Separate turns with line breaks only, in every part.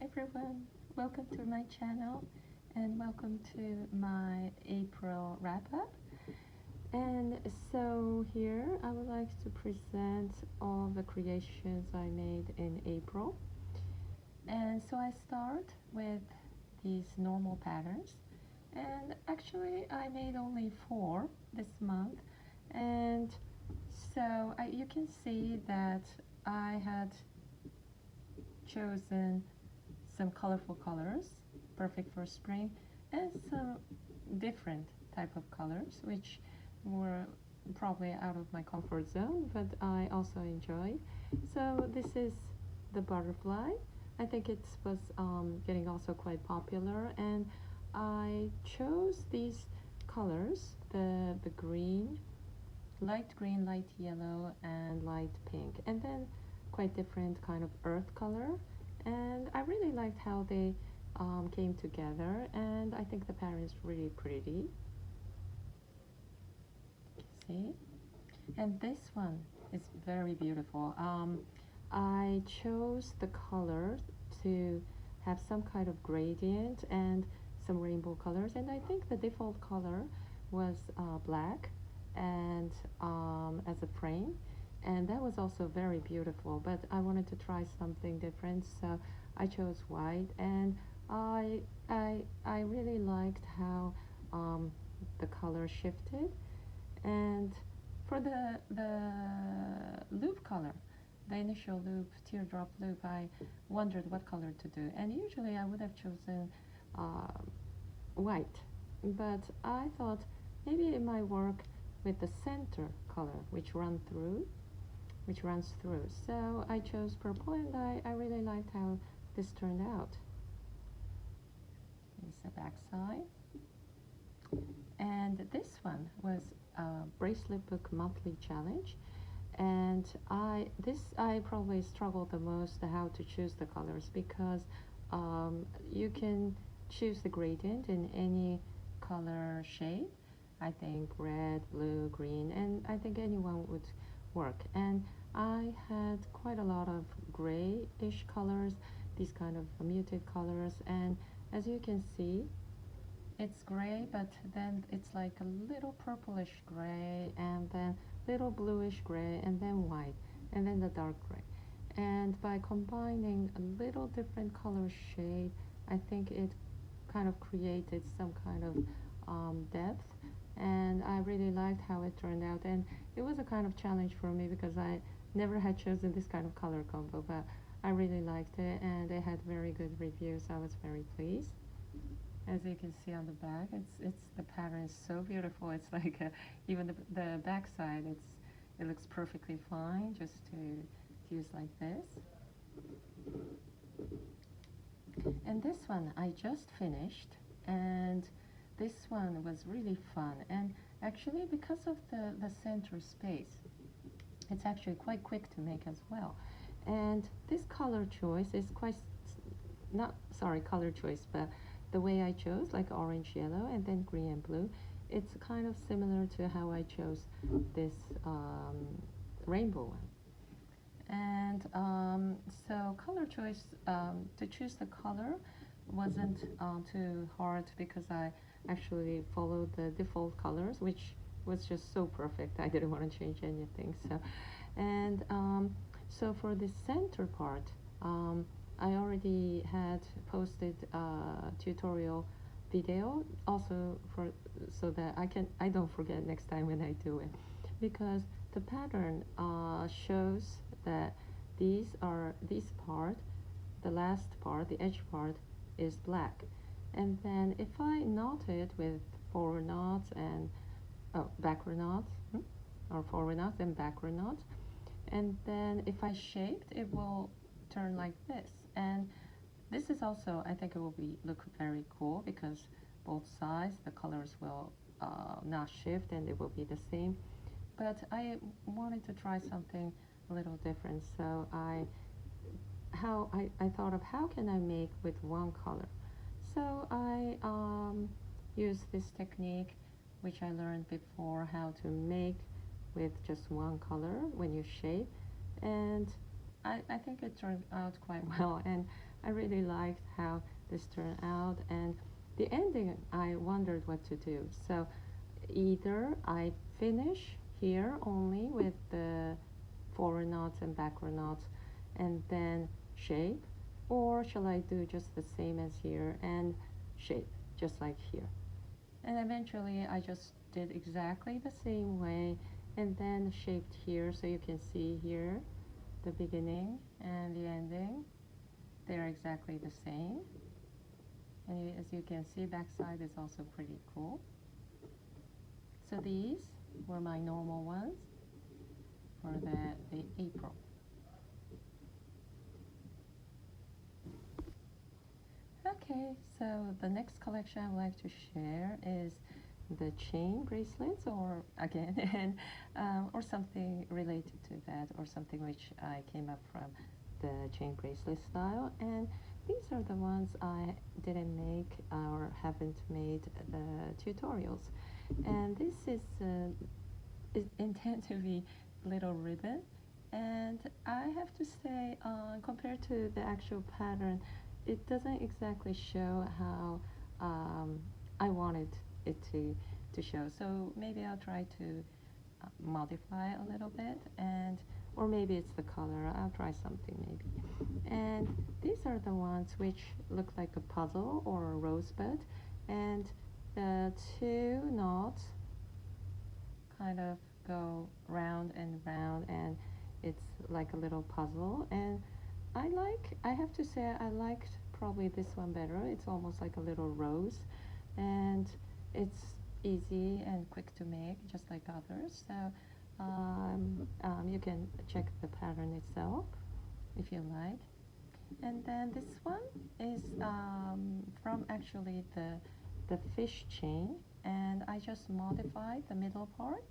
everyone, welcome to my channel and welcome to my April wrap-up. And so here I would like to present all the creations I made in April. And so I start with these normal patterns, and actually I made only 4 this month. And so you can see that I had chosen some colorful colors, perfect for spring, and some different type of colors, which were probably out of my comfort zone, but I also enjoyed. So this is the butterfly. I think it was getting also quite popular, and I chose these colors, the green, light yellow, and light pink, and then quite different kind of earth color. And I really liked how they came together, and I think the pattern is really pretty. See? And this one is very beautiful. I chose the color to have some kind of gradient and some rainbow colors, and I think the default color was black and as a frame, and that was also very beautiful, but I wanted to try something different, so I chose white. And I really liked how the color shifted. And for the loop color, the initial loop, teardrop loop, I wondered what color to do, and usually I would have chosen uh, white, but I thought maybe it might work with the center color which runs through. So I chose purple, and I really liked how this turned out. Here's the back side. And this one was a bracelet book monthly challenge, and I probably struggled the most how to choose the colors, because you can choose the gradient in any color shade. I think red, blue, green, and I think anyone would work. And I had quite a lot of grayish colors, these kind of muted colors, and as you can see, it's gray, but then it's like a little purplish gray, and then little bluish gray, and then white, and then the dark gray. And by combining a little different color shade, I think it kind of created some kind of depth, and I really liked how it turned out. And it was a kind of challenge for me because I never had chosen this kind of color combo, but I really liked it, and it had very good reviews. I was very pleased. As you can see on the back, it's the pattern is so beautiful. It's like even the back side, it looks perfectly fine just to use like this. And this one I just finished, and this one was really fun. And actually, because of the center space, it's actually quite quick to make as well. And this color choice is quite, not, sorry, color choice, but the way I chose, like orange, yellow, and then green and blue, it's kind of similar to how I chose this rainbow one. And so color choice, to choose the color wasn't too hard, because I actually followed the default colors, which was just so perfect. I didn't want to change anything. So, and so for the center part, I already had posted a tutorial video also, for so that I don't forget next time when I do it, because the pattern shows that this part, the last part, the edge part, is black, and then if I knot it with forward knots and backward knots, or forward knots and backward knots, and then if I shaped, it will turn like this. And this is also, I think it will look very cool, because both sides the colors will not shift, and it will be the same. But I wanted to try something a little different, so I thought of how can I make with one color. So I used this technique, which I learned before, how to make with just one color when you shape, and I think it turned out quite well. And I really liked how this turned out, and the ending I wondered what to do. So either I finish here only with the forward knots and backward knots and then shape, or shall I do just the same as here and shape just like here. And eventually I just did exactly the same way and then shaped here, so you can see here the beginning and the ending, they're exactly the same. And as you can see, backside is also pretty cool. So these were my normal ones for the April. Okay, so the next collection I would like to share is the chain bracelets, or again, and or something related to that, or something which I came up from the chain bracelet style. And these are the ones I didn't make or haven't made the tutorials. And this is intended to be little ribbon, and I have to say, compared to the actual pattern, it doesn't exactly show how I wanted it to show. So maybe I'll try to modify a little bit, and or maybe it's the color. I'll try something maybe. And these are the ones which look like a puzzle or a rosebud, and the two knots kind of go round and round, and it's like a little puzzle. And I have to say I liked probably this one better. It's almost like a little rose, and it's easy and quick to make, just like others. So you can check the pattern itself if you like. And then this one is from actually the fish chain, and I just modified the middle part,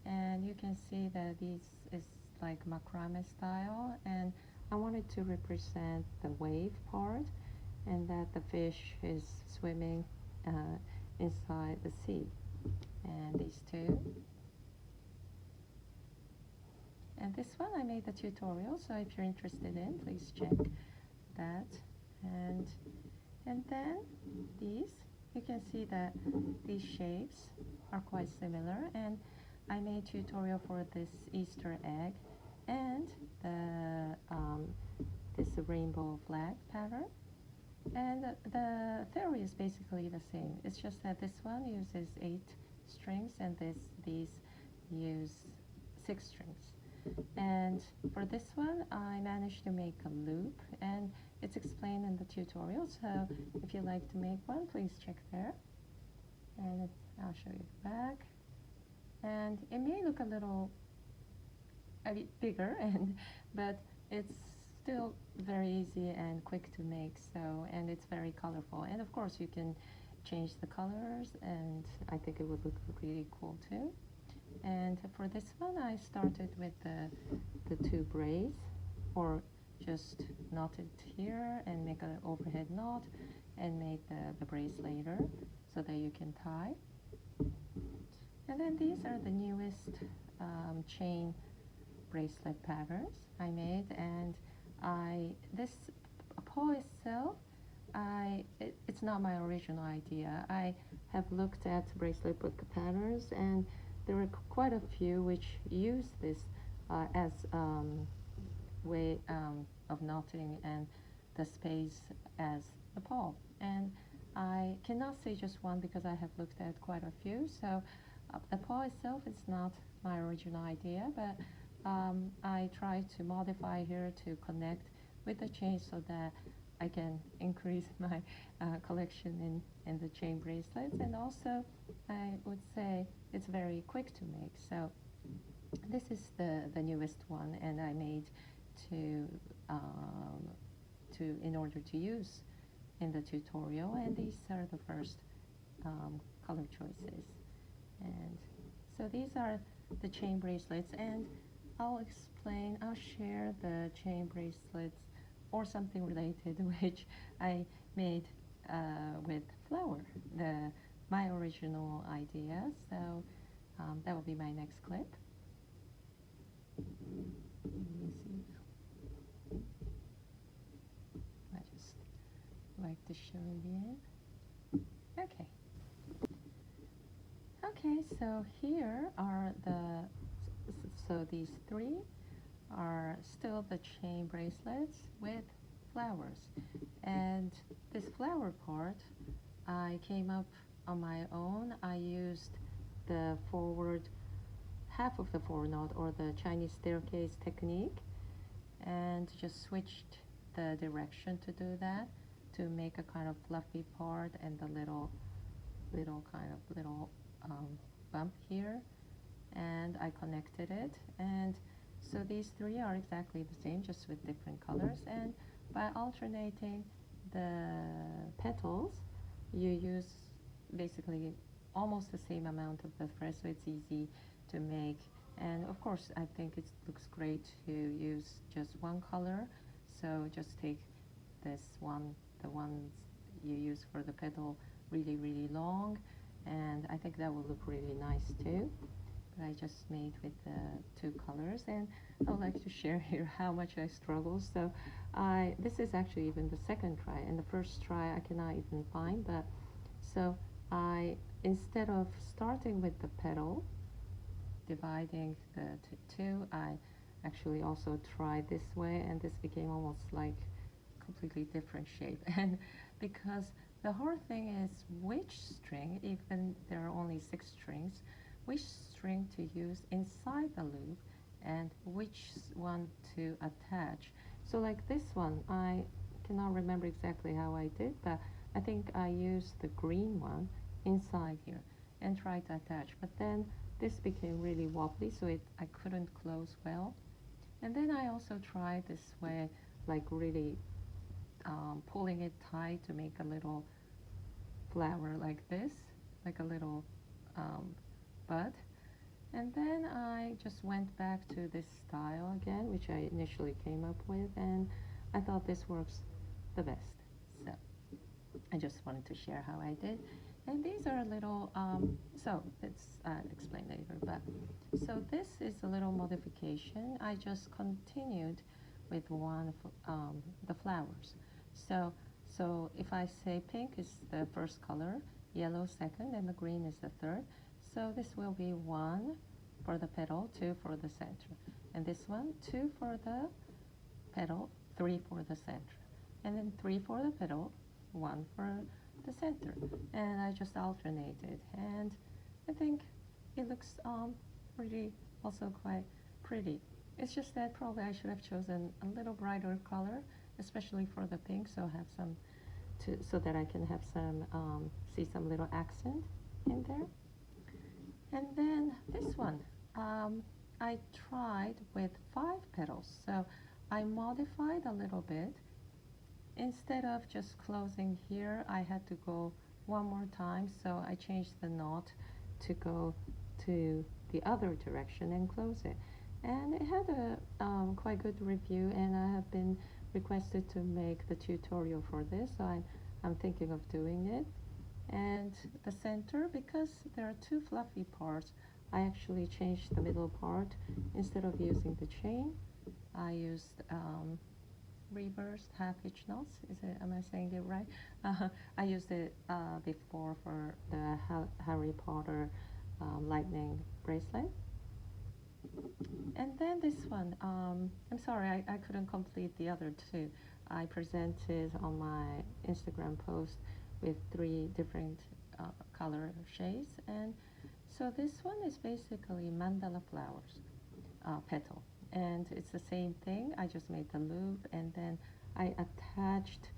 and you can see that this is like macrame style, and I wanted to represent the wave part, and that the fish is swimming inside the sea. And these two. And this one I made the tutorial, so if you're interested in, please check that. And then these, you can see that these shapes are quite similar, and I made tutorial for this Easter egg and this rainbow flag pattern. And the theory is basically the same. It's just that this one uses 8 strings, and these use 6 strings. And for this one, I managed to make a loop, and it's explained in the tutorial. So if you'd like to make one, please check there. And I'll show you the back. And it may look a little bigger, but it's still very easy and quick to make. So, and it's very colorful. And of course, you can change the colors, and I think it would look really cool too. And for this one, I started with the 2 braids, or just knot it here and make an overhead knot and make the braids later so that you can tie. And then these are the newest chain bracelet patterns I made, and this paw itself, it's not my original idea. I have looked at bracelet book patterns, and there are quite a few which use this as way of knotting and the space as the paw. And I cannot say just one because I have looked at quite a few. So the paw itself is not my original idea, but I try to modify here to connect with the chain so that I can increase my collection in the chain bracelets. And also, I would say it's very quick to make. So this is the newest one, and I made in order to use in the tutorial. And these are the first color choices. And so these are the chain bracelets, and I'll share the chain bracelets or something related which I made with flower, my original idea. So that will be my next clip. Let me see. My to show in the end. Okay. Okay, so here are so these three are still the chain bracelets with flowers. And this flower part, I came up on my own. I used the forward, half of the forward knot, or the Chinese staircase technique, and just switched the direction to do that, to make a kind of fluffy part and the little bump here, and I connected it. And so these three are exactly the same, just with different colors, and by alternating the petals, you use basically almost the same amount of the thread, so it's easy to make. And of course, I think it looks great to use just one color, so just take this one, the ones you use for the petal, really long, and I think that will look really nice too. But I just made with the two colors, and I would like to share here how much I struggled. So this is actually even the second try, and the first try I cannot even find, but so instead of starting with the petal, dividing the two, I actually also tried this way, and this became almost like completely different shape. And because the hard thing is which string, even there are only 6 strings, which string to use inside the loop and which one to attach. So like this one, I cannot remember exactly how I did, but I think I used the green one inside here and tried to attach, but then this became really wobbly, so I couldn't close well. And then I also tried this way, like really pulling it tight to make a little flower like this, like a little bud. And then I just went back to this style again, which I initially came up with, and I thought this works the best. So I just wanted to share how I did. And these are a little, so let's explain later, but so this is a little modification. I just continued with one of the flowers. So if I say pink is the first color, yellow second, and the green is the third, so this will be 1 for the petal, 2 for the center, and this one 2 for the petal, 3 for the center, and then 3 for the petal, 1 for the center, and I just alternated, and I think it looks really also quite pretty. It's just that probably I should have chosen a little brighter color, especially for the pink, so have some so that I can have some see some little accent in there. And then this one, I tried with 5 petals, so I modified a little bit. Instead of just closing here, I had to go one more time, so I changed the knot to go to the other direction and close it. And it had a quite good review, and I have been requested to make the tutorial for this, so I'm thinking of doing it. And the center, because there are 2 fluffy parts, I actually changed the middle part. Instead of using the chain, I used reversed half-hitch knots. Am I saying it right? I used it before for the Harry Potter lightning bracelet. And then this one, I'm sorry, I couldn't complete the other 2. I presented on my Instagram post with 3 different color shades, and so this one is basically mandala flowers petal, and it's the same thing. I just made the loop, and then I attached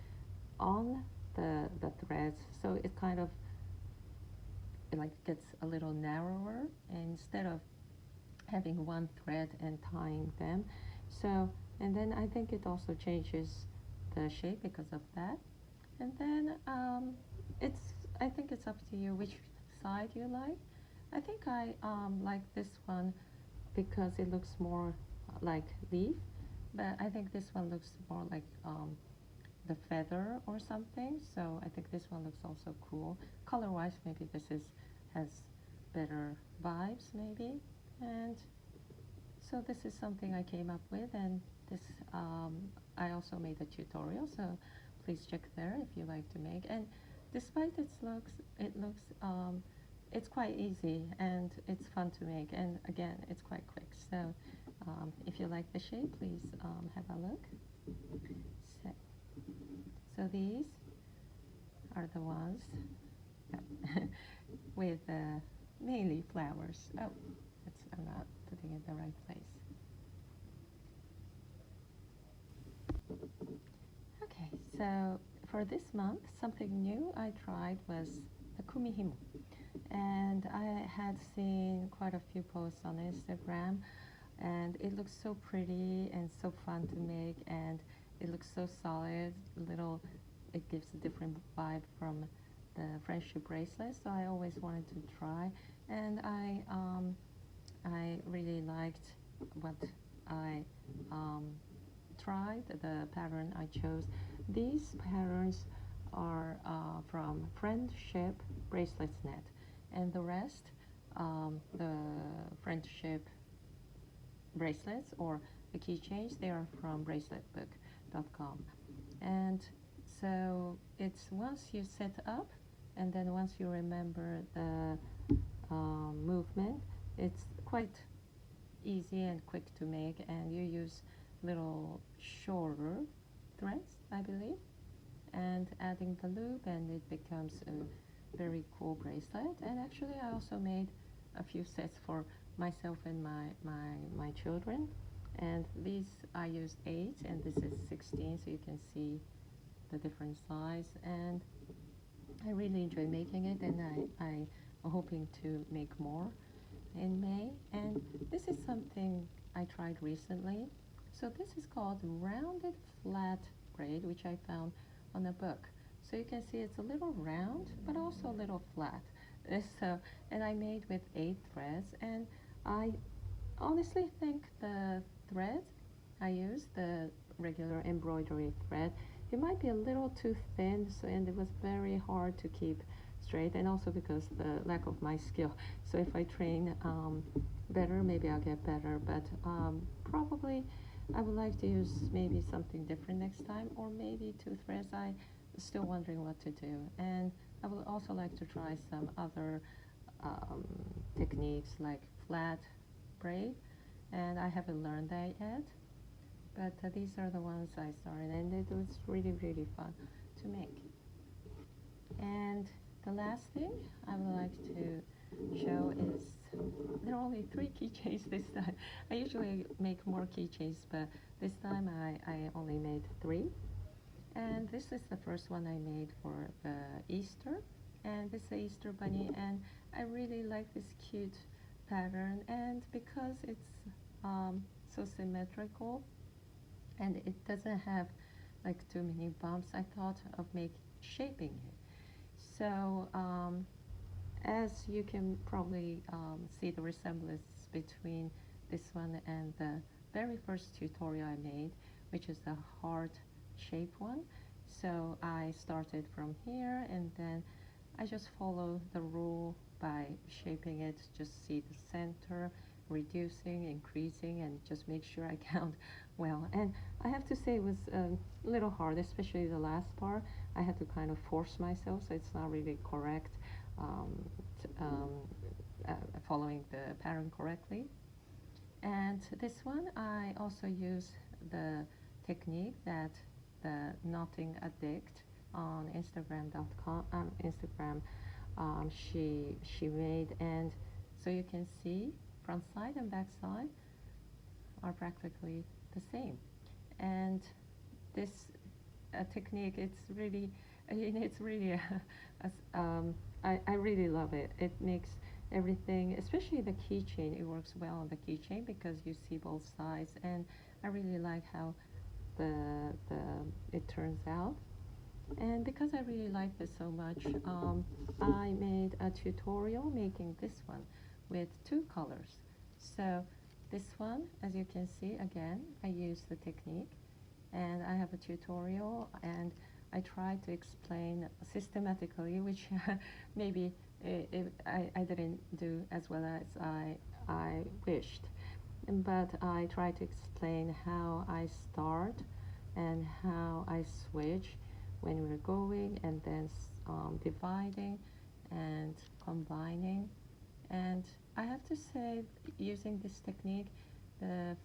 on the threads, so it kind of like gets a little narrower, and instead of having one thread and tying them. So, and then I think it also changes the shape because of that. And then I think it's up to you which side you like. I think I like this one because it looks more like leaf, but I think this one looks more like the feather or something, so I think this one looks also cool. Color-wise, maybe this has better vibes, maybe. And so this is something I came up with, and this I also made a tutorial, so please check there if you like to make. And despite it looks it's quite easy and it's fun to make, and again it's quite quick. So if you like the shape, please have a look. So, so these are the ones with mainly flowers. Oh, I'm not putting it in the right place. Okay, so for this month, something new I tried was the Kumihimo. And I had seen quite a few posts on Instagram, and it looks so pretty and so fun to make, and it looks so solid, little, it gives a different vibe from the friendship bracelet, so I always wanted to try, and I really liked what I tried, the pattern I chose. These patterns are from Friendship Bracelets Net, and the rest, the Friendship bracelets or the keychains, they are from braceletbook.com. And so it's once you set up, and then once you remember the movement, it's quite easy and quick to make, and you use little shorter threads, I believe, and adding the loop, and it becomes a very cool bracelet. And actually I also made a few sets for myself and my children, and these I used 8 and this is 16, so you can see the different size, and I really enjoy making it, and I am hoping to make more in May. And this is something I tried recently. So this is called rounded flat braid, which I found on a book. So you can see it's a little round, but also a little flat. So, and I made with 8 threads, and I honestly think the thread I used, the regular embroidery thread, it might be a little too thin, so, and it was very hard to keep straight, and also because the lack of my skill. So if I train better, maybe I'll get better, but probably I would like to use maybe something different next time, or maybe 2 threads. I'm still wondering what to do, and I would also like to try some other techniques like flat braid, and I haven't learned that yet, but these are the ones I started, and it was really fun to make. And the last thing I would like to show is there are only 3 keychains this time. I usually make more keychains, but this time I only made 3. And this is the first one I made for Easter, and this is the Easter bunny, and I really like this cute pattern, and because it's so symmetrical and it doesn't have like too many bumps, I thought of shaping it. So as you can probably see the resemblance between this one and the very first tutorial I made, which is the heart shape one. So I started from here, and then I just follow the rule by shaping it, just see the center, reducing, increasing, and just make sure I count well. And I have to say it was a little hard, especially the last part. I had to kind of force myself, so it's not really correct, following the pattern correctly. And this one I also use the technique that the Knotting Addict on Instagram.com, Instagram, she made, and so you can see front side and back side are practically the same. And this technique, it's really I really love it. It makes everything, especially the keychain, it works well on the keychain because you see both sides, and I really like how it turns out. And because I really like this so much, I made a tutorial making this one with 2 colors. So this one, as you can see, again, I use the technique, and I have a tutorial, and I try to explain systematically, which maybe I didn't do as well as I wished. But I try to explain how I start and how I switch when we're going and then dividing and combining. And I have to say, using this technique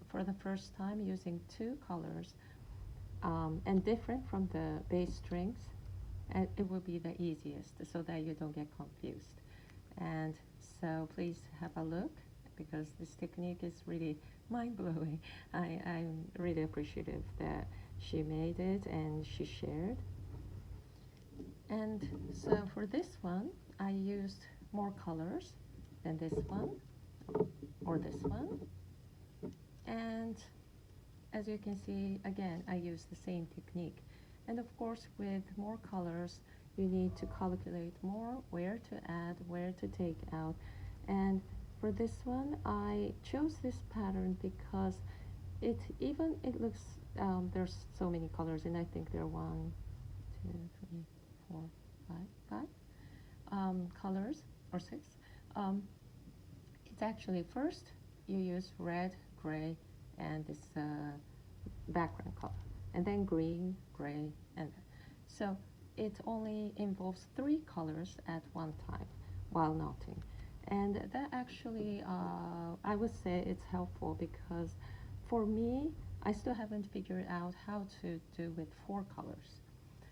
for the first time, using two colors and different from the base strings, and it will be the easiest so that you don't get confused. And so please have a look, because this technique is really mind-blowing. I'm really appreciative that she made it and she shared. And so for this one, I used more colors than this one or this one. And as you can see, again, I use the same technique. And of course, with more colors, you need to calculate more where to add, where to take out. And for this one, I chose this pattern because it looks, there's so many colors, and I think there are 1, 2, 3, 4, 5 colors, or 6. It's actually first you use red, gray, and this background color, and then green, gray, and so it only involves 3 colors at one time while knotting. And that actually, I would say it's helpful, because for me, I still haven't figured out how to do with 4 colors.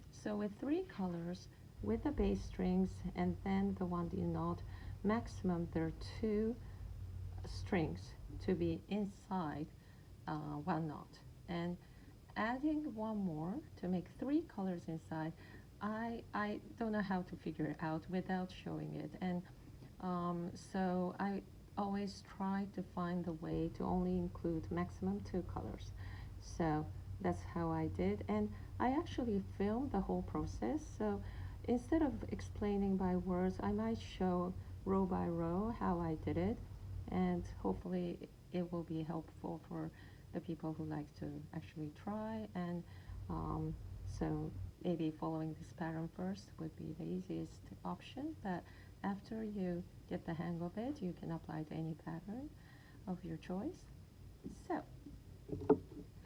So with 3 colors, with the base strings and then the one you knot, maximum there are 2 strings to be inside one knot. And adding one more to make 3 colors inside, I don't know how to figure it out without showing it. And so I always try to find a way to only include maximum 2 colors. So that's how I did. And I actually filmed the whole process. So instead of explaining by words, I might show row by row how I did it. And hopefully it will be helpful for the people who like to actually try. And so maybe following this pattern first would be the easiest option, but after you get the hang of it, you can apply to any pattern of your choice. So,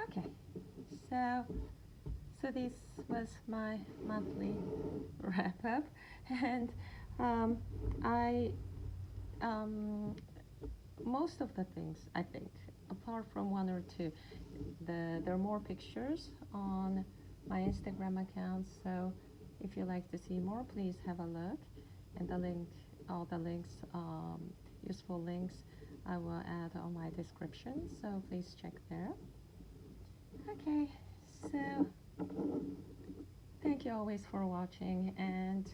okay, so this was my monthly wrap up, and most of the things, I think, apart from 1 or 2, there are more pictures on my Instagram account, so if you like to see more, please have a look. And all the links, useful links, I will add on my description, so please check there. Okay, so thank you always for watching, and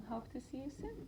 hope to see you soon.